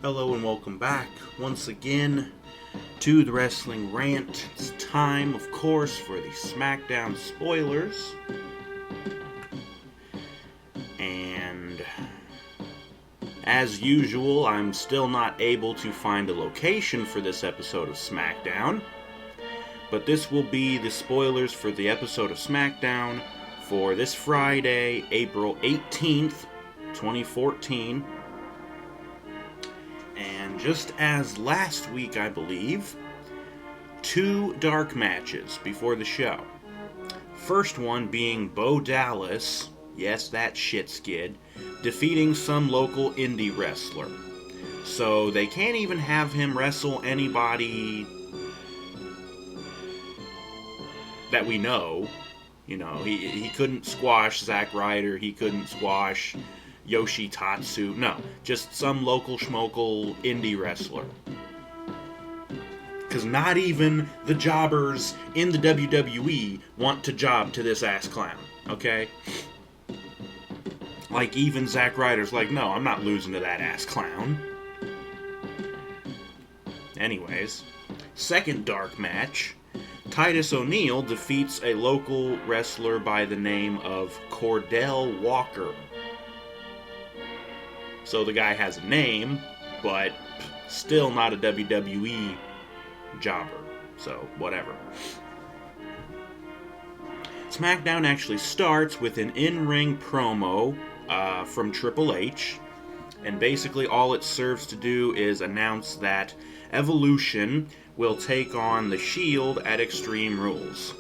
Hello and welcome back once again to the Wrestling Rant. It's time, of course, for the SmackDown spoilers. And as usual, I'm still not able to find a location for this episode of SmackDown. But this will be the spoilers for the episode of SmackDown for this Friday, April 18th, 2014. And just as last week, I believe, 2 dark matches before the show. First one being Bo Dallas, yes, that shit skid, defeating some local indie wrestler. So they can't even have him wrestle anybody that we know. You know, he couldn't squash Zack Ryder, he couldn't squash Yoshi Tatsu. No, just some local schmokel indie wrestler. Because not even the jobbers in the WWE want to job to this ass clown, okay? Like, even Zack Ryder's like, no, I'm not losing to that ass clown. Anyways, second dark match, Titus O'Neil defeats a local wrestler by the name of Cordell Walker. So the guy has a name, but still not a WWE jobber. So, whatever. SmackDown actually starts with an in-ring promo from Triple H. And basically all it serves to do is announce that Evolution will take on the Shield at Extreme Rules.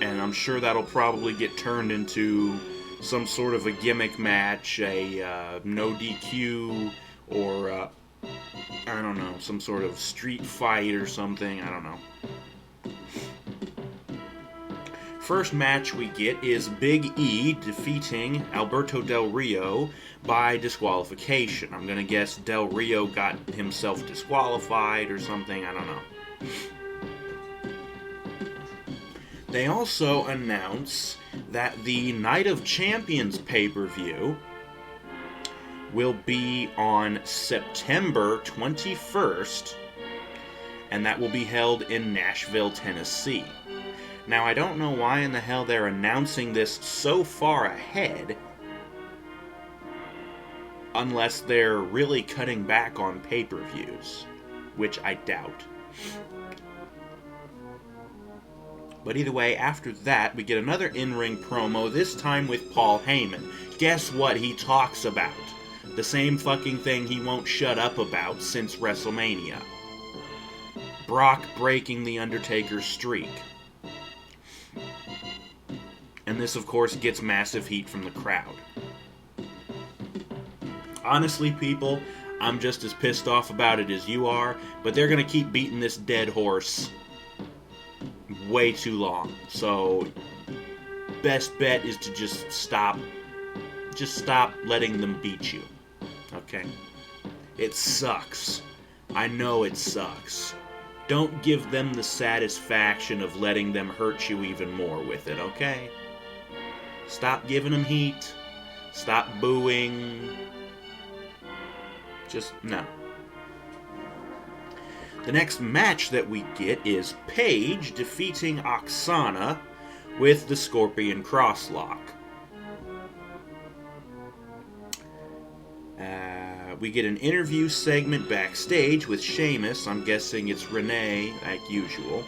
And I'm sure that'll probably get turned into some sort of a gimmick match, a no DQ, or I don't know, some sort of street fight or something, I don't know. First match we get is Big E defeating Alberto Del Rio by disqualification. I'm gonna guess Del Rio got himself disqualified or something, I don't know. They also announce that the Night of Champions pay-per-view will be on September 21st, and that will be held in Nashville, Tennessee. Now, I don't know why in the hell they're announcing this so far ahead, unless they're really cutting back on pay-per-views, which I doubt. But either way, after that, we get another in-ring promo, this time with Paul Heyman. Guess what he talks about? The same fucking thing he won't shut up about since WrestleMania. Brock breaking The Undertaker's streak. And this, of course, gets massive heat from the crowd. Honestly, people, I'm just as pissed off about it as you are, but they're gonna keep beating this dead horse way too long. So, best bet is to just stop letting them beat you. Okay? It sucks. I know it sucks. Don't give them the satisfaction of letting them hurt you even more with it, okay? Stop giving them heat. Stop booing. Just, no. The next match that we get is Paige defeating Oksana with the Scorpion Crosslock. We get an interview segment backstage with Sheamus. I'm guessing it's Renee, like usual.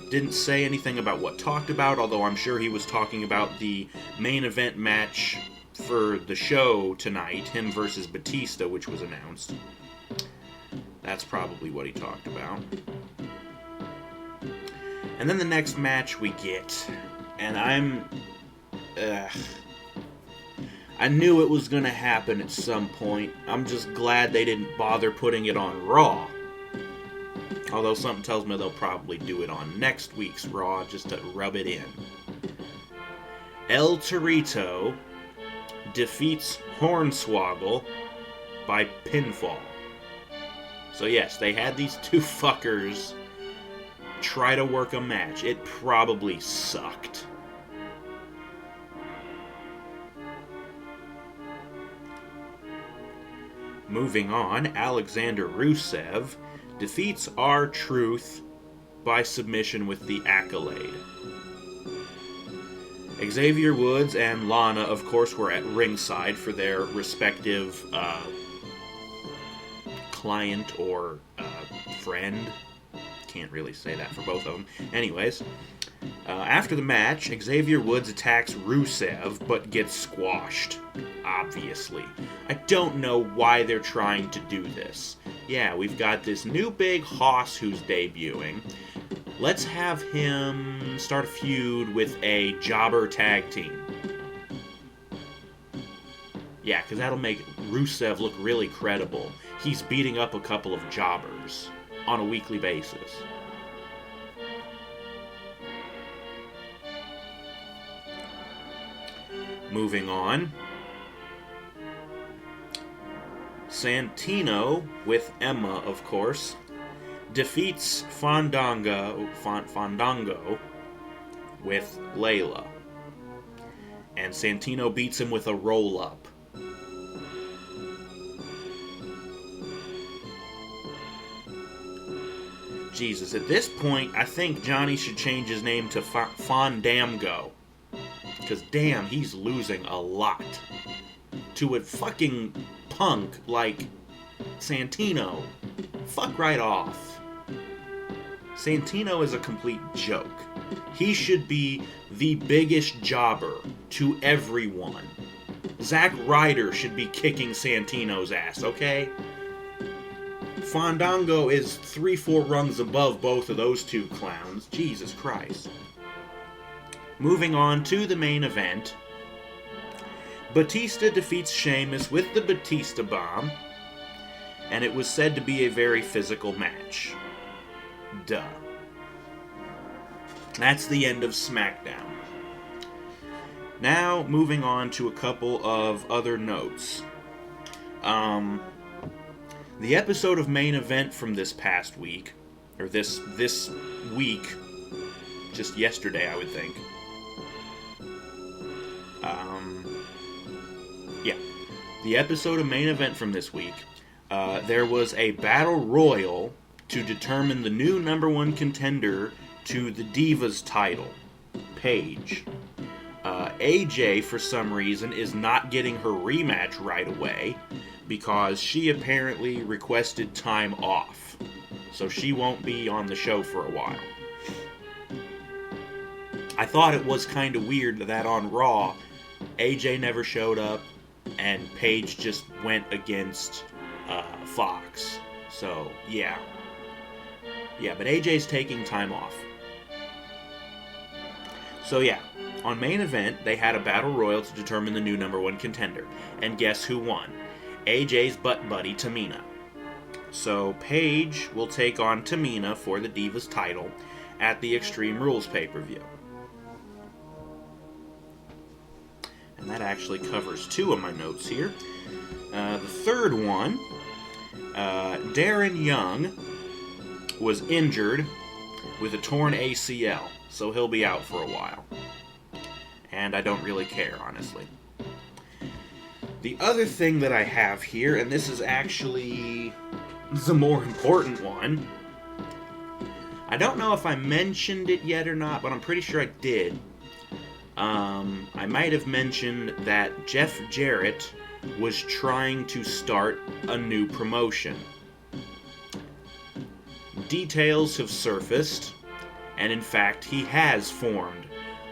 Didn't say anything about what talked about, although I'm sure he was talking about the main event match for the show tonight, him versus Batista, which was announced. That's probably what he talked about. And then the next match we get, and I knew it was going to happen at some point. I'm just glad they didn't bother putting it on Raw. Although something tells me they'll probably do it on next week's Raw just to rub it in. El Torito defeats Hornswoggle by pinfall. So yes, they had these two fuckers try to work a match. It probably sucked. Moving on, Alexander Rusev defeats R-Truth by submission with the Accolade. Xavier Woods and Lana, of course, were at ringside for their respective client or friend. Can't really say that for both of them. Anyways, after the match, Xavier Woods attacks Rusev, but gets squashed, obviously. I don't know why they're trying to do this. Yeah, we've got this new big hoss who's debuting. Let's have him start a feud with a jobber tag team. Yeah, because that'll make Rusev look really credible. He's beating up a couple of jobbers on a weekly basis. Moving on. Santino, with Emma, of course, defeats Fandango with Layla. And Santino beats him with a roll-up. Jesus, at this point, I think Johnny should change his name to Fandamgo. Because, damn, he's losing a lot. To a fucking punk like Santino. Fuck right off. Santino is a complete joke. He should be the biggest jobber to everyone. Zack Ryder should be kicking Santino's ass, okay? Fandango is 3-4 rungs above both of those two clowns. Jesus Christ. Moving on to the main event. Batista defeats Sheamus with the Batista Bomb, and it was said to be a very physical match. Duh. That's the end of SmackDown. Now, moving on to a couple of other notes. The episode of Main Event from this past week, or this week, just yesterday, I would think. The episode of Main Event from this week, there was a battle royal to determine the new number one contender to the Divas title, Paige. AJ, for some reason, is not getting her rematch right away because she apparently requested time off. So she won't be on the show for a while. I thought it was kind of weird that on Raw, AJ never showed up and Paige just went against Fox. So, yeah. Yeah, but AJ's taking time off. So, yeah. On Main Event, they had a battle royal to determine the new number one contender. And guess who won? AJ's butt buddy, Tamina. So, Paige will take on Tamina for the Divas title at the Extreme Rules pay-per-view. And that actually covers two of my notes here. The third one, Darren Young was injured with a torn ACL, so he'll be out for a while. And I don't really care, honestly. The other thing that I have here, and this is actually the more important one, I don't know if I mentioned it yet or not, but I'm pretty sure I did. I might have mentioned that Jeff Jarrett was trying to start a new promotion. Details have surfaced, and in fact, he has formed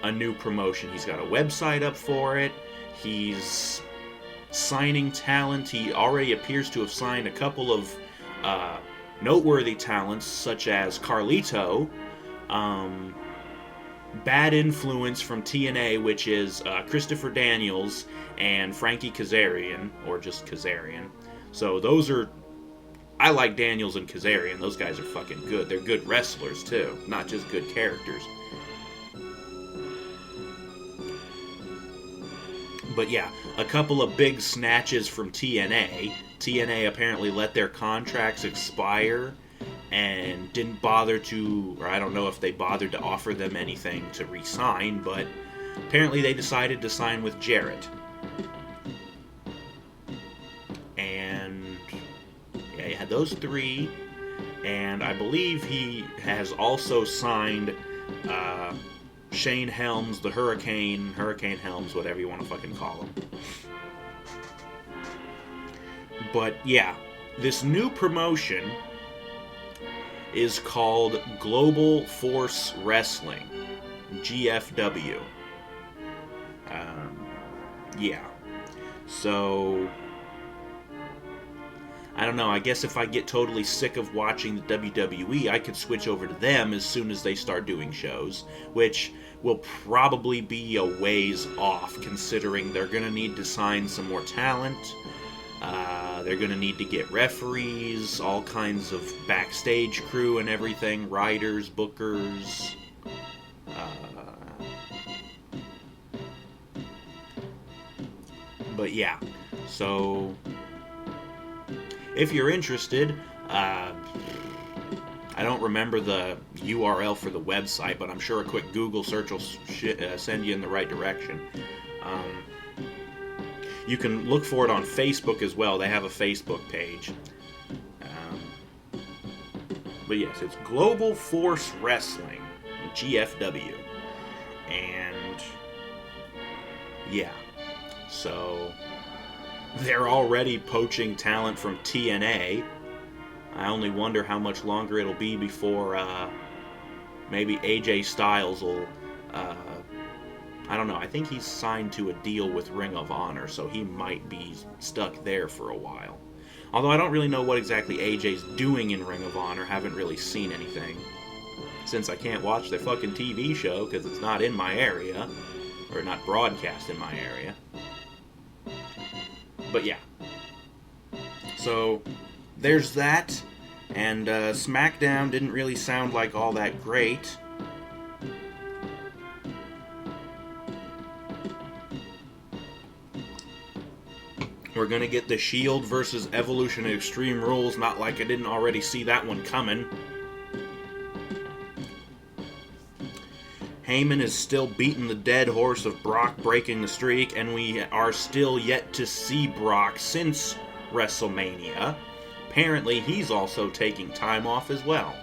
a new promotion. He's got a website up for it. He's signing talent. He already appears to have signed a couple of noteworthy talents, such as Carlito, Bad Influence from TNA, which is Christopher Daniels and Frankie Kazarian, or just Kazarian. So those are... I like Daniels and Kazarian. Those guys are fucking good. They're good wrestlers, too. Not just good characters. But yeah, a couple of big snatches from TNA. TNA apparently let their contracts expire and didn't bother to, or I don't know if they bothered to offer them anything to re-sign, but apparently they decided to sign with Jarrett. And those three, and I believe he has also signed Shane Helms, the Hurricane Helms, whatever you want to fucking call him. But yeah, this new promotion is called Global Force Wrestling, GFW. Yeah. So, I don't know, I guess if I get totally sick of watching the WWE, I could switch over to them as soon as they start doing shows, which will probably be a ways off, considering they're going to need to sign some more talent. They're going to need to get referees, all kinds of backstage crew and everything, writers, bookers. But yeah, so if you're interested, I don't remember the URL for the website, but I'm sure a quick Google search will send you in the right direction. You can look for it on Facebook as well. They have a Facebook page. But yes, it's Global Force Wrestling, GFW. And yeah, so they're already poaching talent from TNA. I only wonder how much longer it'll be before maybe AJ Styles will... I don't know. I think he's signed to a deal with Ring of Honor, so he might be stuck there for a while. Although I don't really know what exactly AJ's doing in Ring of Honor. Haven't really seen anything. Since I can't watch their fucking TV show because it's not in my area. Or not broadcast in my area. But yeah. So, there's that. And SmackDown didn't really sound like all that great. We're gonna get the Shield versus Evolution Extreme Rules, not like I didn't already see that one coming. Heyman is still beating the dead horse of Brock breaking the streak, and we are still yet to see Brock since WrestleMania. Apparently, he's also taking time off as well.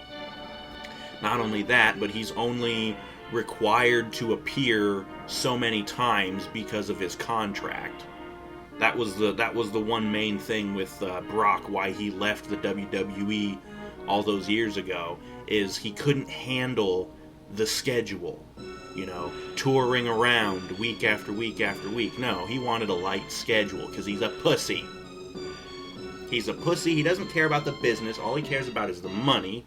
Not only that, but he's only required to appear so many times because of his contract. That was the one main thing with Brock, why he left the WWE all those years ago, is he couldn't handle the schedule. You know, touring around week after week after week. No, he wanted a light schedule because he's a pussy. He's a pussy. He doesn't care about the business. All he cares about is the money.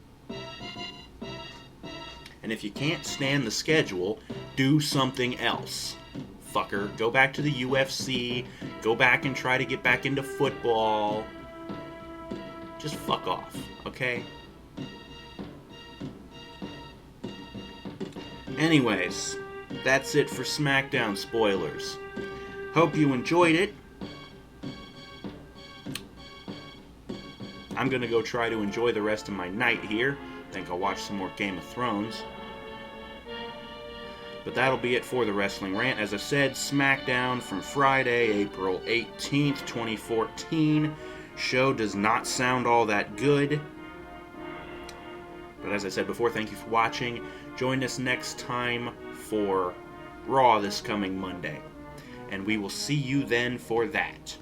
And if you can't stand the schedule, do something else. Fucker. Go back to the UFC. Go back and try to get back into football. Just fuck off, okay? Anyways, that's it for SmackDown Spoilers. Hope you enjoyed it. I'm gonna go try to enjoy the rest of my night here. Think I'll watch some more Game of Thrones. But that'll be it for the Wrestling Rant. As I said, SmackDown from Friday, April 18th, 2014. Show does not sound all that good. But as I said before, thank you for watching. Join us next time for Raw this coming Monday. And we will see you then for that.